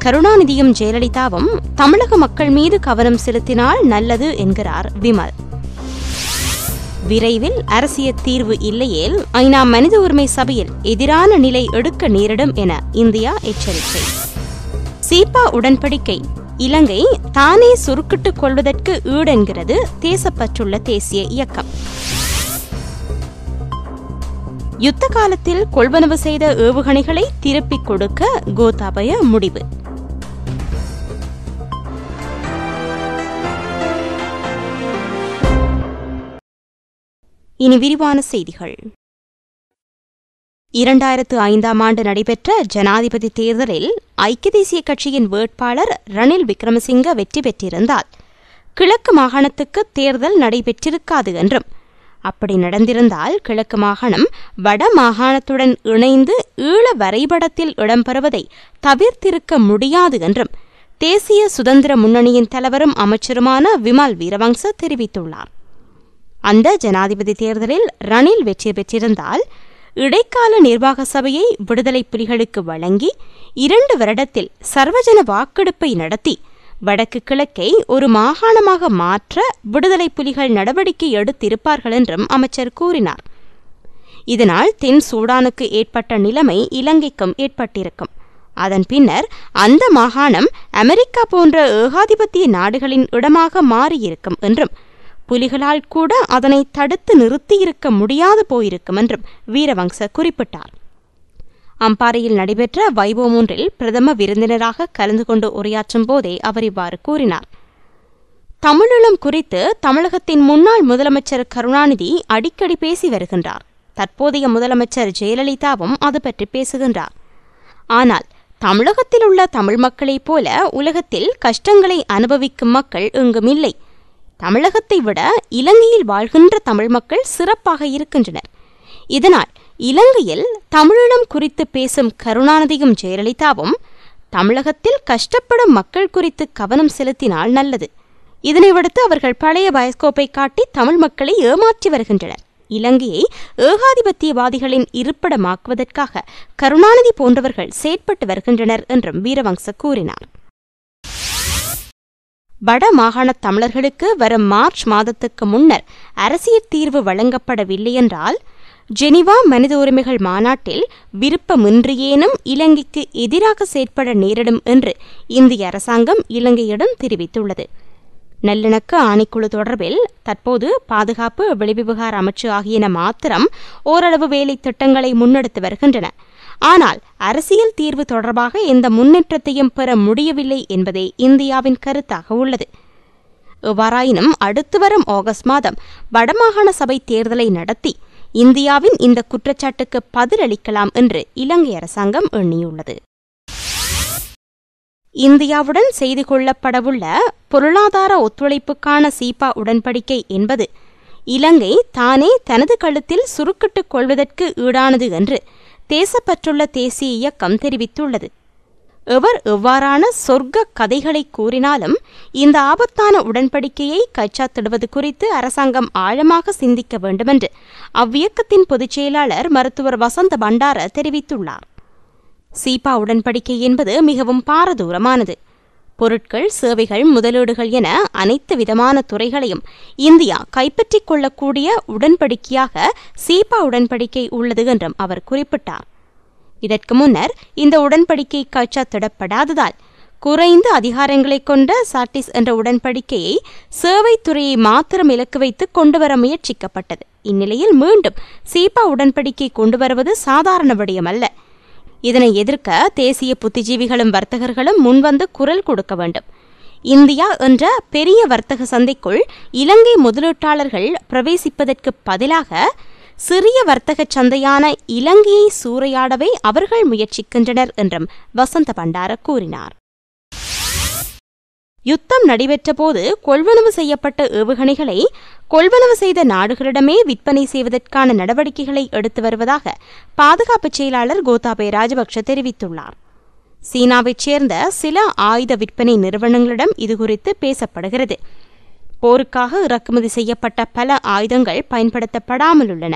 கருணாநிதியும் ஜெயலலிதாவும் தமிழக மக்கள் மீது கவனம் செலுத்தினால் நல்லது என்கிறார் விமல். விரைவில் அரசியல் தீர்வு இல்லையேல் ஐநா மனித உரிமை சபையில் எதிரான நிலை எடுக்க நேரிடும் என இந்தியா எச்சரிக்கை. சீபா உடன்படிக்கை இலங்கை தானே சுருக்கிட்டுக் கொள்வதற்கு ஈடென்கிறது தேசப்பற்றுள்ள தேசிய இயக்கம். யுத்த காலத்தில் கொள்வனவு செய்த ஏவுகணைகளை திருப்பிக் கொடுக்க கோத்தாபய முடிவு. இனி விரிவான செய்திகள். 2005ஆம் ஆண்டு நடைபெற்ற ஜனாதிபதி தேர்தலில் ஐக்கிய தேசிய கட்சியின் வேட்பாளர் ரணில் விக்ரமசிங்க வெற்றி பெற்றிருந்தால் கிழக்கு மாகாணத்துக்கு தேர்தல் நடைபெற்றிருக்காது என்றும், அப்படி நடந்திருந்தால் கிழக்கு மாகாணம் வட மாகாணத்துடன் இணைந்து ஈழ வரைபடத்தில் இடம்பெறுவதை தவிர்த்திருக்க முடியாது என்றும் தேசிய சுதந்திர முன்னணியின் தலைவரும் அமைச்சருமான விமல் வீரவங்ச தெரிவித்துள்ளார். அந்த ஜனாதிபதி தேர்தலில் ரணில் வெற்றி பெற்றிருந்தால் இடைக்கால நிர்வாக சபையை விடுதலை புலிகளுக்கு வழங்கி 2 வருடத்தில் சர்வஜன வாக்கெடுப்பை நடத்தி வடக்கு கிழக்கை ஒரு மாகாணமாக மாற்ற விடுதலை புலிகள் நடவடிக்கை எடுத்திருப்பார்கள் என்றும் அமைச்சர் கூறினார். இதனால் தென் சூடானுக்கு ஏற்பட்ட நிலைமை இலங்கைக்கும் ஏற்பட்டிருக்கும். அதன் பின்னர் அந்த மாகாணம் அமெரிக்கா போன்ற ஏகாதிபத்திய நாடுகளின் இடமாக மாறியிருக்கும் என்றும், புலிகளால் கூட அதனை தடுத்து நிறுத்தியிருக்க முடியாது போயிருக்கும் என்றும் வீரவங்ச குறிப்பிட்டார். அம்பாறையில் நடைபெற்ற வைபவம் ஒன்றில் பிரதம விருந்தினராக கலந்து கொண்டு உரையாற்றும் போதே அவர் இவ்வாறு கூறினார். தமிழீழம் குறித்து தமிழகத்தின் முன்னாள் முதலமைச்சர் கருணாநிதி அடிக்கடி பேசி வருகின்றார். தற்போதைய முதலமைச்சர் ஜெயலலிதாவும் அது பற்றி பேசுகின்றார். ஆனால் தமிழகத்தில் உள்ள தமிழ் மக்களைப் போல உலகத்தில் கஷ்டங்களை அனுபவிக்கும் மக்கள் எங்கும் இல்லை. தமிழகத்தை விட இலங்கையில் வாழ்கின்ற தமிழ் மக்கள் சிறப்பாக இருக்கின்றனர். இதனால் இலங்கையில் தமிழீழம் குறித்து பேசும் கருணாநிதியும் ஜெயலலிதாவும் தமிழகத்தில் கஷ்டப்படும் மக்கள் குறித்து கவனம் செலுத்தினால் நல்லது. இதனை விடுத்து அவர்கள் பழைய பயோஸ்கோப்பை காட்டி தமிழ் மக்களை ஏமாற்றி வருகின்றனர். இலங்கையை ஏகாதிபத்தியவாதிகளின் இருப்பிடமாக்குவதற்காக கருணாநிதி போன்றவர்கள் செயற்பட்டு வருகின்றனர் என்றும் வீரவங்ச கூறினார். வட மாகாண தமிழர்களுக்கு வரும் மார்ச் மாதத்துக்கு முன்னர் அரசியல் தீர்வு வழங்கப்படவில்லை என்றால் ஜெனீவா மனித உரிமைகள் மாநாட்டில் விருப்பமின்றியேனும் இலங்கைக்கு எதிராக செயற்பட நேரிடும் என்று இந்திய அரசாங்கம் இலங்கையிடம் தெரிவித்துள்ளது. நல்லிணக்க ஆணைக்குழு தொடர்பில் தற்போது பாதுகாப்பு, வெளிவிவகார அமைச்சு ஆகியன மாத்திரம் ஓரளவு வேலை திட்டங்களை முன்னெடுத்து வருகின்றன. ஆனால் அரசியல் தீர்வு தொடர்பாக எந்த முன்னேற்றத்தையும் பெற முடியவில்லை என்பதே இந்தியாவின் கருத்தாக உள்ளது. எவ்வாறாயினும் அடுத்து வரும் ஆகஸ்ட் மாதம் வடமாகாண சபை தேர்தலை நடத்தி இந்தியாவின் இந்த குற்றச்சாட்டுக்கு பதிலளிக்கலாம் என்று இலங்கை அரசாங்கம் எண்ணியுள்ளது. இந்தியாவுடன் செய்து கொள்ளப்படவுள்ள பொருளாதார ஒத்துழைப்புக்கான சீபா உடன்படிக்கை என்பது இலங்கை தானே தனது கழுத்தில் சுருக்கிட்டுக் கொள்வதற்கு ஈடானது என்று தேசப்பற்றுள்ள தேசிய இயக்கம் தெரிவித்துள்ளது. எவர் எவ்வாறான சொர்க்க கதைகளை கூறினாலும் இந்த ஆபத்தான உடன்படிக்கையை கைச்சாத்திடுவது குறித்து அரசாங்கம் ஆழமாக சிந்திக்க வேண்டுமென்று அவ்வியக்கத்தின் பொதுச் செயலாளர் மருத்துவர் வசந்த பண்டார தெரிவித்துள்ளார். சீபா உடன்படிக்கை என்பது மிகவும் பாரதூரமானது. பொருட்கள், சேவைகள், முதலீடுகள் என அனைத்து விதமான துறைகளையும் இந்தியா கைப்பற்றிக் கொள்ளக்கூடிய உடன்படிக்கையாக சீபா உடன்படிக்கை உள்ளது என்றும் அவர் குறிப்பிட்டார். இதற்கு முன்னர் இந்த உடன்படிக்கை கைச்சாத்திடப்படாததால் குறைந்த அதிகாரங்களை கொண்ட சாட்டிஸ் என்ற உடன்படிக்கையை சேவைத்துறையை மாத்திரம் இலக்கு வைத்து கொண்டுவர முயற்சிக்கப்பட்டது. இந்நிலையில் மீண்டும் சீபா உடன்படிக்கை கொண்டுவருவது சாதாரண விடயமல்ல. இதனை எதிர்க்க தேசிய புத்திஜீவிகளும் வர்த்தகர்களும் முன்வந்து குரல் கொடுக்க வேண்டும். இந்தியா என்ற பெரிய வர்த்தக சந்தைக்குள் இலங்கை முதலீட்டாளர்கள் பிரவேசிப்பதற்கு பதிலாக சிறிய வர்த்தக சந்தையான இலங்கையை சூறையாடவே அவர்கள் முயற்சிக்கின்றனர் என்றும் வசந்த பண்டார கூறினார். யுத்தம் நடைபெற்றபோது கொள்வனவு செய்யப்பட்ட ஏவுகணைகளை கொள்வனவு செய்த நாடுகளிடமே விற்பனை செய்வதற்கான நடவடிக்கைகளை எடுத்து வருவதாக பாதுகாப்பு செயலாளர் கோத்தாபய ராஜபக்ஷ தெரிவித்துள்ளார். சீனாவைச் சேர்ந்த சில ஆயுத விற்பனை நிறுவனங்களிடம் இதுகுறித்து பேசப்படுகிறது. போருக்காக இறக்குமதி செய்யப்பட்ட பல ஆயுதங்கள் பயன்படுத்தப்படாமல் உள்ளன.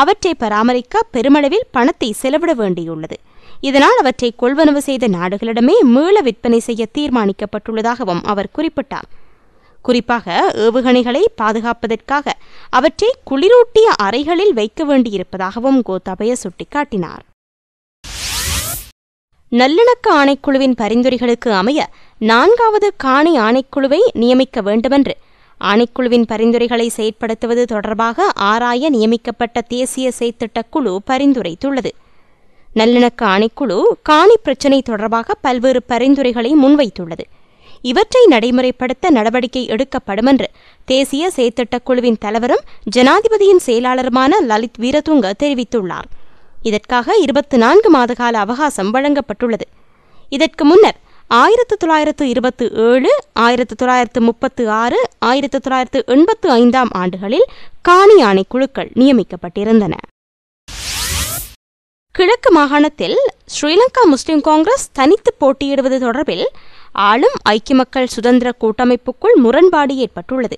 அவற்றை பராமரிக்க பெருமளவில் பணத்தை செலவிட வேண்டியுள்ளது. இதனால் அவற்றை கொள்வனவு செய்த நாடுகளிடமே மீள விற்பனை செய்ய தீர்மானிக்கப்பட்டுள்ளதாகவும் அவர் குறிப்பிட்டார். குறிப்பாக ஏவுகணைகளை பாதுகாப்பதற்காக அவற்றை குளிரூட்டிய அறைகளில் வைக்க வேண்டியிருப்பதாகவும் கோத்தாபய சுட்டிக்காட்டினார். நல்லிணக்க ஆணைக்குழுவின் பரிந்துரைகளுக்கு அமைய 4வது காணி ஆணைக்குழுவை நியமிக்க வேண்டுமென்று ஆணைக்குழுவின் பரிந்துரைகளை செயற்படுத்துவது தொடர்பாக ஆராய நியமிக்கப்பட்ட தேசிய செயற்திட்டக் குழு பரிந்துரைத்துள்ளது. நல்லிணக்க ஆணைக்குழு காணி பிரச்சினை தொடர்பாக பல்வேறு பரிந்துரைகளை முன்வைத்துள்ளது. இவற்றை நடைமுறைப்படுத்த நடவடிக்கை எடுக்கப்படும் என்று தேசிய செயற்திட்டக் குழுவின் தலைவரும் ஜனாதிபதியின் செயலாளருமான லலித் வீரதுங்க தெரிவித்துள்ளார். இதற்காக 24 மாத கால அவகாசம் வழங்கப்பட்டுள்ளது. இதற்கு முன்னர் 1927, 1936, 1985 ஆண்டுகளில் காணி ஆணைக்குழுக்கள் நியமிக்கப்பட்டிருந்தன. கிழக்கு மாகாணத்தில் ஸ்ரீலங்கா முஸ்லிம் காங்கிரஸ் தனித்து போட்டியிடுவது தொடர்பில் ஆளும் ஐக்கிய மக்கள் சுதந்திர கூட்டமைப்புக்குள் முரண்பாடு ஏற்பட்டுள்ளது.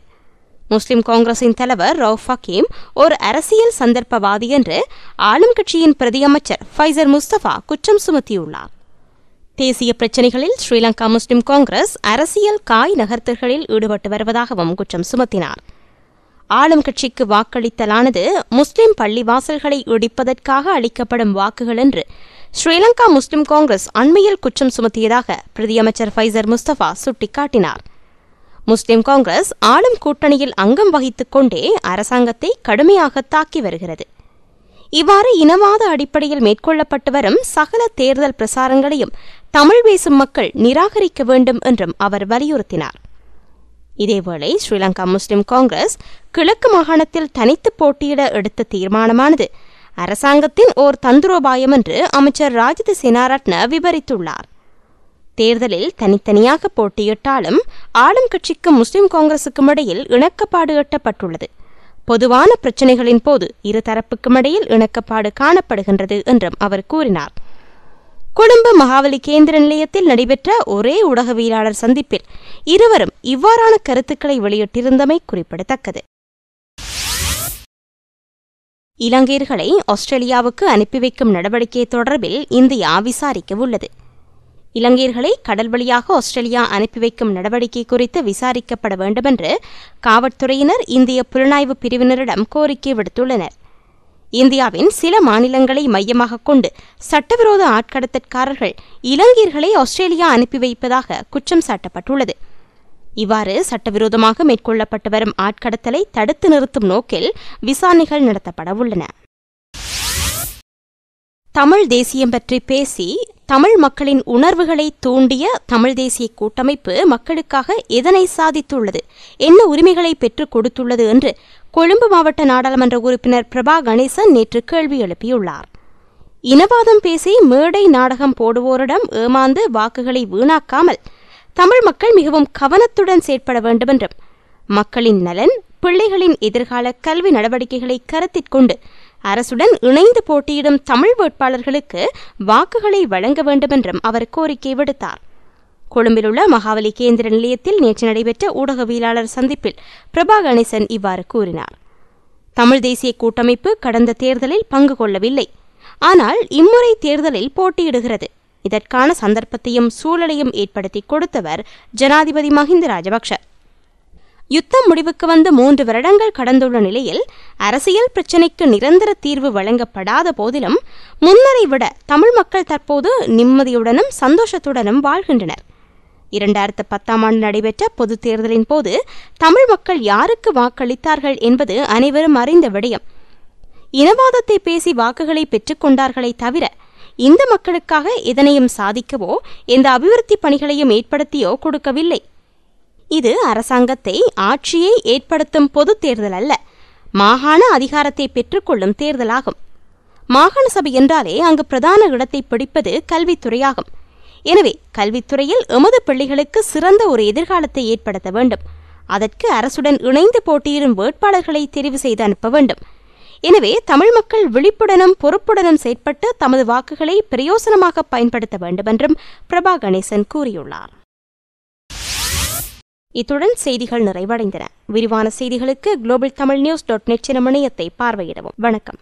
முஸ்லிம் காங்கிரசின் தலைவர் ரவுஃப் ஹக்கீம் ஒரு அரசியல் சந்தர்ப்பவாதி என்று ஆளும் கட்சியின் பிரதியமைச்சர் ஃபைசர் முஸ்தபா குற்றம் சுமத்தியுள்ளார். தேசிய பிரச்சினைகளில் ஸ்ரீலங்கா முஸ்லிம் காங்கிரஸ் அரசியல் காய் நகர்த்தல்களில் ஈடுபட்டு வருவதாகவும் குற்றம் சுமத்தினார். ஆளும் கட்சிக்கு வாக்களித்தலானது முஸ்லிம் பள்ளிவாசல்களை இடிப்பதற்காக அளிக்கப்படும் வாக்குகள் என்று ஸ்ரீலங்கா முஸ்லிம் காங்கிரஸ் அண்மையில் குற்றம் சுமத்தியதாக பிரதியமைச்சர் ஃபைசர் முஸ்தபா சுட்டிக்காட்டினார். முஸ்லிம் காங்கிரஸ் ஆளும் கூட்டணியில் அங்கம் வகித்துக் கொண்டே அரசாங்கத்தை கடுமையாக தாக்கி வருகிறது. இவ்வாறு இனவாத அடிப்படையில் மேற்கொள்ளப்பட்டு வரும் சகல தேர்தல் பிரசாரங்களையும் தமிழ் பேசும் மக்கள் நிராகரிக்க வேண்டும் என்றும் அவர் வலியுறுத்தினார். இதேவேளை ஸ்ரீலங்கா முஸ்லிம் காங்கிரஸ் கிழக்கு மாகாணத்தில் தனித்து போட்டியிட எடுத்த தீர்மானமானது அரசாங்கத்தின் ஓர் தந்திரோபாயம் என்று அமைச்சர் ராஜித சேனாரட்ன விவரித்துள்ளார். தேர்தலில் தனித்தனியாக போட்டியிட்டாலும் ஆளும் கட்சிக்கும் முஸ்லிம் காங்கிரசுக்கும் இடையில் இணக்கப்பாடு எட்டப்பட்டுள்ளது. பொதுவான பிரச்சினைகளின் போது இருதரப்புக்கும் இடையில் இணக்கப்பாடு காணப்படுகின்றது என்றும் அவர் கூறினார். கொழும்பு மகாவலி கேந்திர நிலையத்தில் நடைபெற்ற ஒரே ஊடகவியலாளர் சந்திப்பில் இருவரும் இவ்வாறான கருத்துக்களை வெளியிட்டிருந்தமை குறிப்பிடத்தக்கது. இலங்கையர்களை ஆஸ்திரேலியாவுக்கு அனுப்பி வைக்கும் நடவடிக்கை தொடர்பில் இந்தியா விசாரிக்க உள்ளது. இலங்கையர்களை கடல் வழியாக ஆஸ்திரேலியா அனுப்பி வைக்கும் நடவடிக்கை குறித்து விசாரிக்கப்பட வேண்டுமென்று காவல்துறையினர் இந்திய புலனாய்வு பிரிவினரிடம் கோரிக்கை விடுத்துள்ளனர். இந்தியாவின் சில மாநிலங்களை மையமாக கொண்டு சட்டவிரோத ஆட்கடத்தற்காரர்கள் இலங்கையர்களை ஆஸ்திரேலியா அனுப்பி வைப்பதாக குற்றம் சாட்டப்பட்டுள்ளது. இவ்வாறு சட்டவிரோதமாக மேற்கொள்ளப்பட்டு வரும் ஆட்கடத்தலை தடுத்து நிறுத்தும் நோக்கில் விசாரணைகள் நடத்தப்பட உள்ளன. தமிழ் தேசியம் பற்றி பேசி தமிழ் மக்களின் உணர்வுகளை தூண்டிய தமிழ் தேசிய கூட்டமைப்பு மக்களுக்காக எதனை சாதித்துள்ளது, என்ன உரிமைகளை பெற்றுக் கொடுத்துள்ளது என்று கொழும்பு மாவட்ட நாடாளுமன்ற உறுப்பினர் பிரபா கணேசன் நேற்று கேள்வி எழுப்பியுள்ளார். இனவாதம் பேசி மேடை நாடகம் போடுவோரிடம் ஏமாந்து வாக்குகளை வீணாக்காமல் தமிழ் மக்கள் மிகவும் கவனத்துடன் செயற்பட வேண்டுமென்றும் மக்களின் நலன், பிள்ளைகளின் எதிர்கால கல்வி நடவடிக்கைகளை கருத்திற்கொண்டு அரசுடன் இணைந்து போட்டியிடும் தமிழ் வேட்பாளர்களுக்கு வாக்குகளை வழங்க வேண்டுமென்றும் அவர் கோரிக்கை விடுத்தார். கொழும்பில் உள்ள மகாவலி கேந்திர நிலையத்தில் நேற்று நடைபெற்ற ஊடகவியலாளர் சந்திப்பில் பிரபா கணேசன் இவ்வாறு கூறினார். தமிழ் தேசிய கூட்டமைப்பு கடந்த தேர்தலில் பங்கு கொள்ளவில்லை, ஆனால் இம்முறை தேர்தலில் போட்டியிடுகிறது. இதற்கான சந்தர்ப்பத்தையும் சூழலையும் ஏற்படுத்தி கொடுத்தவர் ஜனாதிபதி மஹிந்த ராஜபக்ஷ. யுத்தம் முடிவுக்கு வந்து 3 வருடங்கள் கடந்துள்ள நிலையில் அரசியல் பிரச்சினைக்கு நிரந்தர தீர்வு வழங்கப்படாத போதிலும் முன்னரை விட தமிழ் மக்கள் தற்போது நிம்மதியுடனும் சந்தோஷத்துடனும் வாழ்கின்றனர். 2010 ஆண்டு நடைபெற்ற பொதுத் தேர்தலின் போது தமிழ் மக்கள் யாருக்கு வாக்களித்தார்கள் என்பது அனைவரும் அறிந்த விடயம். இனவாதத்தை பேசி வாக்குகளை பெற்றுக் கொண்டார்களே தவிர இந்த மக்களுக்காக எதனையும் சாதிக்கவோ எந்த அபிவிருத்தி பணிகளையும் ஏற்படுத்தியோ கொடுக்கவில்லை. இது அரசாங்கத்தை, ஆட்சியை ஏற்படுத்தும் பொது தேர்தல் அல்ல, மாகாண அதிகாரத்தை பெற்றுக்கொள்ளும் தேர்தலாகும். மாகாண சபை என்றாலே அங்கு பிரதான இடத்தை பிடிப்பது கல்வித்துறையாகும். எனவே கல்வித்துறையில் எமது பிள்ளைகளுக்கு சிறந்த ஒரு எதிர்காலத்தை ஏற்படுத்த வேண்டும். அதற்கு அரசுடன் இணைந்து போட்டியிடும் வேட்பாளர்களை தெரிவு செய்து அனுப்ப வேண்டும். எனவே தமிழ் மக்கள் விழிப்புடனும் பொறுப்புடனும் செயற்பட்டு தமது வாக்குகளை பிரயோசனமாக பயன்படுத்த வேண்டும் என்றும் பிரபா கணேசன் கூறியுள்ளார். இத்துடன் செய்திகள் நிறைவடைந்தன. விரிவான செய்திகளுக்கு globaltamilnews.net எனும் இணையத்தை பார்வையிடவும். வணக்கம்.